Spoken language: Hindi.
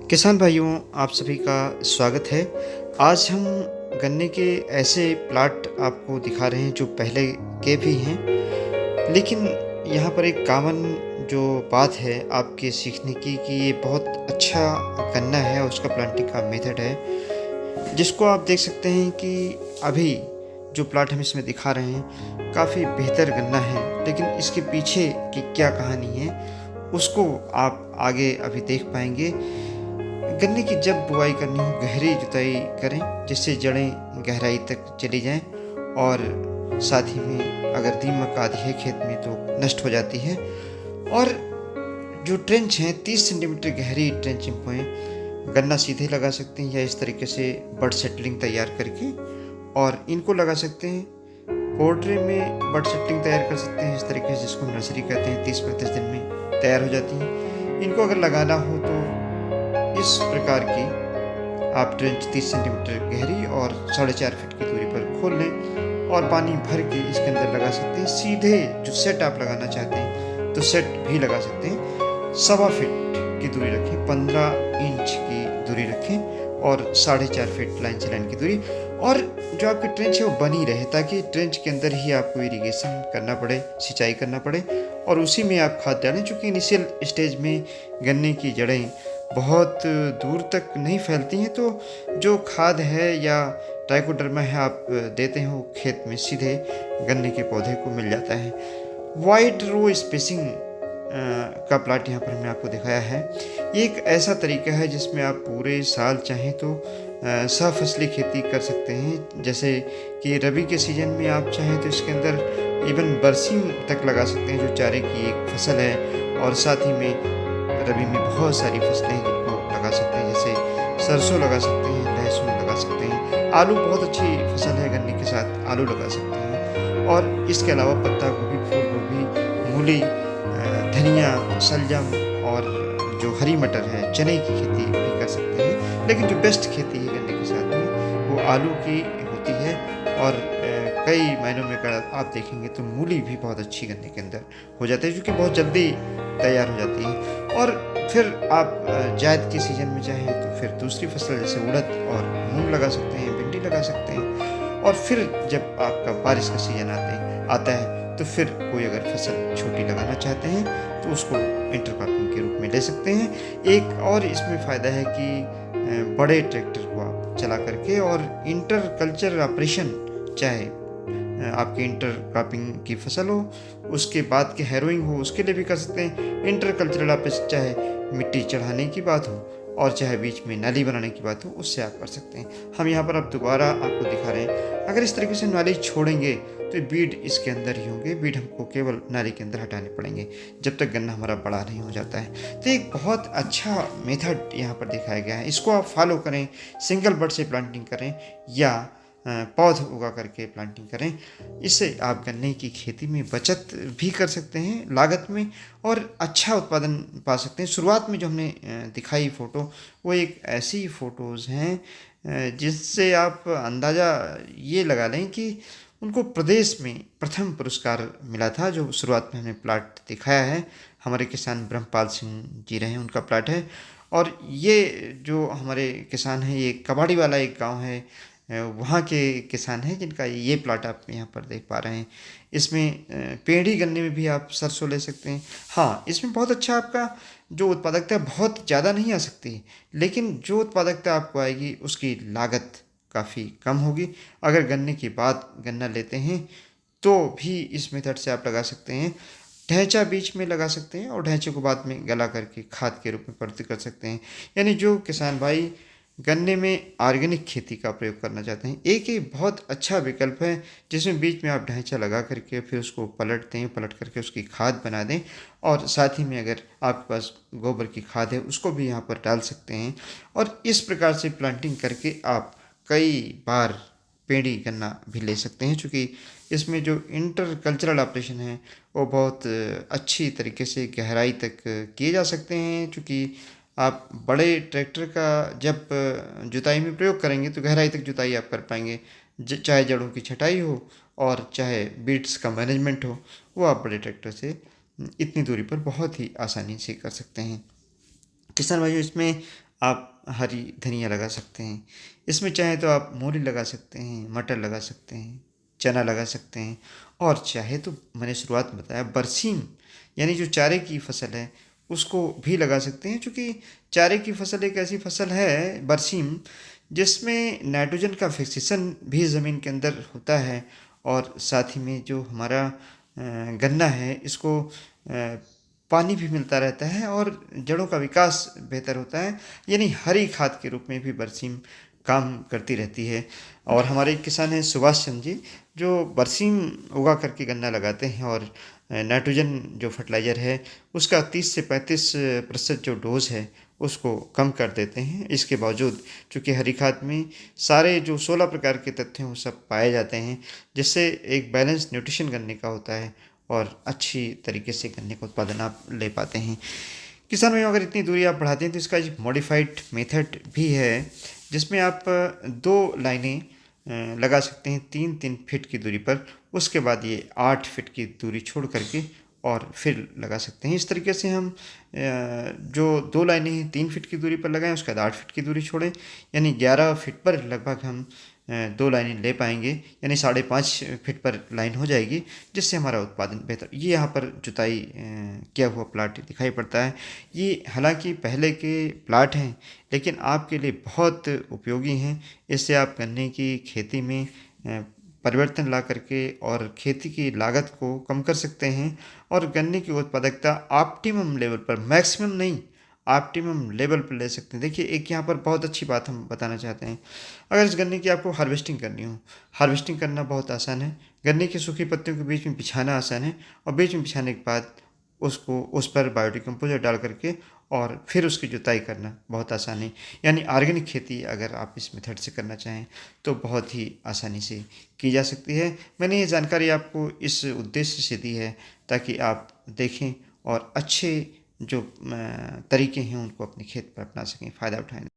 किसान भाइयों, आप सभी का स्वागत है। आज हम गन्ने के ऐसे प्लाट आपको दिखा रहे हैं जो पहले के भी हैं, लेकिन यहाँ पर एक कॉमन जो बात है आपके सीखने की कि ये बहुत अच्छा गन्ना है, उसका प्लांटिंग का मेथड है, जिसको आप देख सकते हैं कि अभी जो प्लाट हम इसमें दिखा रहे हैं काफ़ी बेहतर गन्ना है, लेकिन इसके पीछे की क्या कहानी है उसको आप आगे अभी देख पाएंगे। गन्ने की जब बुआई करनी हो गहरी जुताई करें, जिससे जड़ें गहराई तक चली जाएं, और साथ ही में अगर दीमक आदि है खेत में तो नष्ट हो जाती है। और जो ट्रेंच हैं 30 सेंटीमीटर गहरी ट्रेंचिंग बोएं। गन्ना सीधे लगा सकते हैं या इस तरीके से बड सेटलिंग तैयार करके और इनको लगा सकते हैं। पोल्ट्री में बड सेटलिंग तैयार कर सकते हैं इस तरीके से, जिसको नर्सरी कहते हैं। 30-35 दिन में तैयार हो जाती हैं। इनको अगर लगाना हो तो इस प्रकार की आप ट्रेंच 30 सेंटीमीटर गहरी और 4.5 फीट की दूरी पर खोल लें और पानी भर के इसके अंदर लगा सकते हैं। सीधे जो सेट आप लगाना चाहते हैं तो सेट भी लगा सकते हैं। 1.25 फीट की दूरी रखें, 15 इंच की दूरी रखें और 4.5 फीट लाइन से लाइन की दूरी। और जो आपकी ट्रेंच है वो बनी रहे, ताकि ट्रेंच के अंदर ही आपको इरिगेशन करना पड़े, सिंचाई करना पड़े, और उसी में आप खाद डालें। चूँकि इनिशियल स्टेज में गन्ने की जड़ें बहुत दूर तक नहीं फैलती हैं, तो जो खाद है या ट्राइकोडर्मा है आप देते हैं वो खेत में सीधे गन्ने के पौधे को मिल जाता है। वाइड रो स्पेसिंग का प्लाट यहाँ पर हमने आपको दिखाया है। ये एक ऐसा तरीका है जिसमें आप पूरे साल चाहें तो सहफसली खेती कर सकते हैं। जैसे कि रबी के सीजन में आप चाहें तो इसके अंदर इवन बरसीम तक लगा सकते हैं, जो चारे की एक फसल है। और साथ ही में रबी में बहुत सारी फसलें हैं जिनको लगा सकते हैं, जैसे सरसों लगा सकते हैं, लहसुन लगा सकते हैं, आलू बहुत अच्छी फसल है, गन्ने के साथ आलू लगा सकते हैं। और इसके अलावा पत्ता गोभी, फूल गोभी, मूली, धनिया, शलजम और जो हरी मटर है, चने की खेती भी कर सकते हैं। लेकिन जो बेस्ट खेती है गन्ने के साथ में वो आलू की होती है। और कई महीनों में अगर आप देखेंगे तो मूली भी बहुत अच्छी गन्ने के अंदर हो जाती है, क्योंकि बहुत जल्दी तैयार हो जाती है। और फिर आप जायद के सीजन में चाहें तो फिर दूसरी फसल जैसे उड़द और मूंग लगा सकते हैं, भिंडी लगा सकते हैं। और फिर जब आपका बारिश का सीजन आता है तो फिर कोई अगर फसल छोटी लगाना चाहते हैं तो उसको इंटरक्रॉपिंग के रूप में ले सकते हैं। एक और इसमें फ़ायदा है कि बड़े ट्रैक्टर को आप चला करके और इंटर कल्चर ऑपरेशन, चाहे आपकी इंटर क्रॉपिंग की फसल हो, उसके बाद के हैरोइंग हो, उसके लिए भी कर सकते हैं। इंटर कल्चरल ऑपरेशन चाहे मिट्टी चढ़ाने की बात हो और चाहे बीच में नाली बनाने की बात हो, उससे आप कर सकते हैं। हम यहाँ पर अब दोबारा आपको दिखा रहे हैं। अगर इस तरीके से नाली छोड़ेंगे तो बीड इसके अंदर ही होंगे। बीड हमको केवल नाली के अंदर हटाने पड़ेंगे जब तक गन्ना हमारा बड़ा नहीं हो जाता है। तो एक बहुत अच्छा मेथड यहाँ पर दिखाया गया है, इसको आप फॉलो करें। सिंगल बड से प्लांटिंग करें या पौध उगा करके प्लांटिंग करें। इससे आप गन्ने की खेती में बचत भी कर सकते हैं लागत में, और अच्छा उत्पादन पा सकते हैं। शुरुआत में जो हमने दिखाई फ़ोटो, वो एक ऐसी फ़ोटोज़ हैं जिससे आप अंदाज़ा ये लगा लें कि उनको प्रदेश में प्रथम पुरस्कार मिला था। जो शुरुआत में हमने प्लाट दिखाया है, हमारे किसान ब्रह्मपाल सिंह जी रहे हैं, उनका प्लाट है। और ये जो हमारे किसान हैं, ये कबाड़ी वाला एक गांव है, वहाँ के किसान हैं जिनका ये प्लाट आप यहाँ पर देख पा रहे हैं। इसमें पेड़ी गन्ने में भी आप सरसों ले सकते हैं। हाँ, इसमें बहुत अच्छा आपका जो उत्पादकता है बहुत ज़्यादा नहीं आ सकती, लेकिन जो उत्पादकता आपको आएगी उसकी लागत काफ़ी कम होगी। अगर गन्ने के बाद गन्ना लेते हैं तो भी इस मेथड से आप लगा सकते हैं। ढैंचा बीच में लगा सकते हैं और ढैंचे को बाद में गला करके खाद के रूप में प्रस्तुत कर सकते हैं। यानी जो किसान भाई गन्ने में ऑर्गेनिक खेती का प्रयोग करना चाहते हैं, एक ये बहुत अच्छा विकल्प है, जिसमें बीच में आप ढांचा लगा करके फिर उसको पलटते हैं, पलट करके उसकी खाद बना दें। और साथ ही में अगर आपके पास गोबर की खाद है उसको भी यहाँ पर डाल सकते हैं। और इस प्रकार से प्लांटिंग करके आप कई बार पेड़ी गन्ना भी ले सकते हैं, चूँकि इसमें जो इंटर कल्चरल ऑपरेशन है वो बहुत अच्छी तरीके से गहराई तक किए जा सकते हैं। चूँकि आप बड़े ट्रैक्टर का जब जुताई में प्रयोग करेंगे तो गहराई तक जुताई आप कर पाएंगे। चाहे जड़ों की छटाई हो और चाहे बीट्स का मैनेजमेंट हो, वो आप बड़े ट्रैक्टर से इतनी दूरी पर बहुत ही आसानी से कर सकते हैं। किसान भाइयों, इसमें आप हरी धनिया लगा सकते हैं। इसमें चाहे तो आप मूली लगा सकते हैं, मटर लगा सकते हैं, चना लगा सकते हैं, और चाहे तो मैंने शुरुआत में बताया बरसीम यानी जो चारे की फसल है उसको भी लगा सकते हैं, क्योंकि चारे की फसल एक ऐसी फसल है बरसीम जिसमें नाइट्रोजन का फिक्सेशन भी ज़मीन के अंदर होता है, और साथ ही में जो हमारा गन्ना है इसको पानी भी मिलता रहता है और जड़ों का विकास बेहतर होता है। यानी हरी खाद के रूप में भी बरसीम काम करती रहती है। और हमारे एक किसान हैं सुभाष चंद्र जी, जो बरसीम उगा करके गन्ना लगाते हैं, और नाइट्रोजन जो फर्टिलाइज़र है उसका 30 से 35% जो डोज़ है उसको कम कर देते हैं। इसके बावजूद चूँकि हरी खाद में सारे जो 16 प्रकार के तत्व हैं वो सब पाए जाते हैं, जिससे एक बैलेंस न्यूट्रिशन गन्ने का होता है और अच्छी तरीके से गन्ने का उत्पादन आप ले पाते हैं। किसान भाइयों, अगर इतनी दूरी आप बढ़ाते हैं तो इसका एक मॉडिफाइड मेथड भी है, जिसमें आप 2 लाइनें लगा सकते हैं 3-3 फीट की दूरी पर। उसके बाद ये 8 फीट की दूरी छोड़ करके और फिर लगा सकते हैं। इस तरीके से हम जो 2 लाइनें हैं 3 फीट की दूरी पर लगाएं, उसके बाद 8 फीट की दूरी छोड़ें, यानी 11 फीट पर लगभग हम 2 लाइनें ले पाएंगे, यानी 5.5 फीट पर लाइन हो जाएगी, जिससे हमारा उत्पादन बेहतर। ये यहाँ पर जुताई किया हुआ प्लाट दिखाई पड़ता है। ये हालांकि पहले के प्लाट हैं, लेकिन आपके लिए बहुत उपयोगी हैं। इससे आप गन्ने की खेती में परिवर्तन ला करके और खेती की लागत को कम कर सकते हैं, और गन्ने की उत्पादकता ऑप्टिमम लेवल पर, मैक्सिमम नहीं, ऑप्टिमम लेवल पर ले सकते हैं। देखिए, एक यहाँ पर बहुत अच्छी बात हम बताना चाहते हैं। अगर इस गन्ने की आपको हार्वेस्टिंग करनी हो, हार्वेस्टिंग करना बहुत आसान है। गन्ने की सूखी पत्तियों के बीच में बिछाना आसान है, और बीच में बिछाने के बाद उसको उस पर बायोडिकम्पोजर डाल करके और फिर उसकी जुताई करना बहुत आसान है। यानी ऑर्गेनिक खेती अगर आप इस मेथड से करना चाहें तो बहुत ही आसानी से की जा सकती है। मैंने ये जानकारी आपको इस उद्देश्य से दी है ताकि आप देखें और अच्छे जो तरीके हैं उनको अपने खेत पर अपना सकें, फ़ायदा उठाएं।